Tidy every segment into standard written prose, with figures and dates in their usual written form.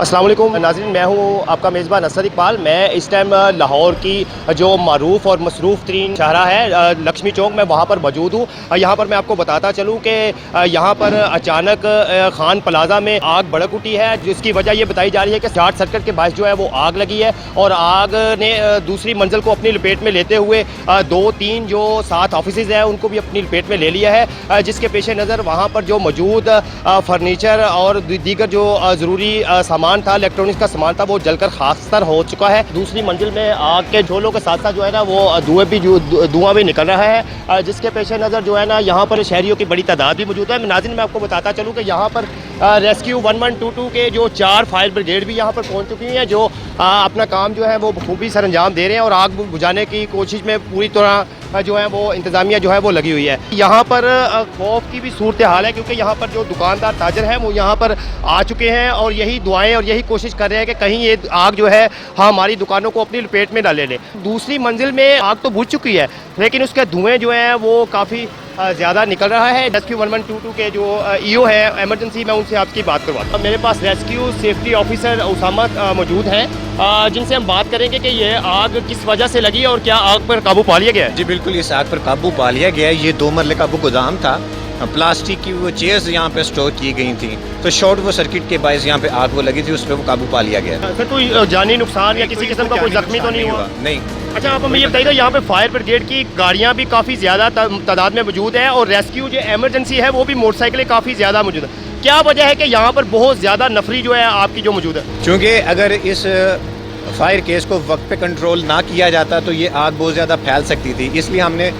अस्सलाम वालेकुम नाज़रीन, मैं हूँ आपका मेज़बान असद इकबाल। मैं इस टाइम लाहौर की जो मरूफ़ और मसरूफ़ तरीन शाहरा है लक्ष्मी चौक में वहाँ पर मौजूद हूँ। यहाँ पर मैं आपको बताता चलूँ कि यहाँ पर अचानक खान प्लाजा में आग भड़क उठी है, जिसकी वजह ये बताई जा रही है कि शॉर्ट सर्किट के बायस जो है वो आग लगी है और आग ने दूसरी मंजिल को अपनी लपेट में लेते हुए 2-3 जो 7 ऑफिसेज़ हैं उनको भी अपनी लपेट में ले लिया है, जिसके पेश नज़र वहाँ पर जो मौजूद फर्नीचर और दीगर जो ज़रूरी सामान था, इलेक्ट्रॉनिक्स का सामान था, वो जलकर खाकसार हो चुका है। दूसरी मंजिल में आग के झोलों के साथ साथ जो है ना वो धुआं भी निकल रहा है, जिसके पेश नज़र जो है ना यहाँ पर शहरियों की बड़ी तादाद भी मौजूद है। नाज़रीन, मैं आपको बताता चलूँ कि यहाँ पर रेस्क्यू 1122 के जो 4 फायर ब्रिगेड भी यहाँ पर पहुँच चुकी हैं, जो अपना काम जो है वो बखूबी सर अंजाम दे रहे हैं और आग बुझाने की कोशिश में पूरी तरह जो है वो इंतज़ामिया जो है वो लगी हुई है। यहाँ पर खौफ की भी सूरत हाल है, क्योंकि यहाँ पर जो दुकानदार ताजर हैं वो यहाँ पर आ चुके हैं और यही दुआएं और यही कोशिश कर रहे हैं कि कहीं ये आग जो है हमारी दुकानों को अपनी लपेट में ना ले ले। दूसरी मंजिल में आग तो बुझ चुकी है, लेकिन उसके धुएँ जो हैं वो काफ़ी ज़्यादा निकल रहा है। रेस्क्यू 1122 के जो ईओ है इमरजेंसी, मैं उनसे आपकी बात करवाता हूँ। मेरे पास रेस्क्यू सेफ्टी ऑफिसर उसामा मौजूद हैं, जिनसे हम बात करेंगे कि ये आग किस वजह से लगी और क्या आग पर काबू पा लिया गया है। जी बिल्कुल, इस आग पर काबू पा लिया गया है। ये 2 मरले का वो गोदाम था, प्लास्टिक की वो चेयर्स यहाँ पे स्टोर की गई थी, तो शॉर्ट वो सर्किट के बायस यहाँ पे आग वो लगी थी, उस पर वो काबू पा लिया गया। सर, कोई जानी नुकसान या किसी किस्म का कोई जख्मी तो नहीं हुआ? नहीं। अच्छा, आप हमें ये बताइए, यहाँ पे फायर ब्रिगेड की गाड़ियाँ भी काफ़ी ज़्यादा तादाद में मौजूद है और रेस्क्यू जो एमरजेंसी है वो भी मोटरसाइकिलें काफ़ी ज़्यादा मौजूद है। क्या वजह है कि यहाँ पर बहुत ज़्यादा नफरी जो है आपकी जो मौजूद है? चूँकि अगर इस फायर केस को वक्त पे कंट्रोल ना किया जाता तो ये आग बहुत ज़्यादा फैल सकती थी, इसलिए हमने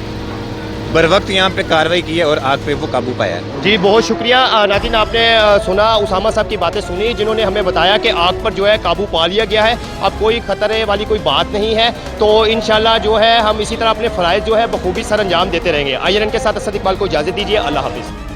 बर वक्त यहाँ पे कार्रवाई की है और आग पे वो काबू पाया है। जी, बहुत शुक्रिया नाज़रीन, आपने सुना उसामा साहब की बातें सुनी, जिन्होंने हमें बताया कि आग पर जो है काबू पा लिया गया है, अब कोई खतरे वाली कोई बात नहीं है। तो इंशाल्लाह जो है हम इसी तरह अपने फ़राइज़ जो है बखूबी सर अंजाम देते रहेंगे। आइए, इनके साथ असद इकबाल को इजाज़त दीजिए। अल्लाह हाफ़िज़।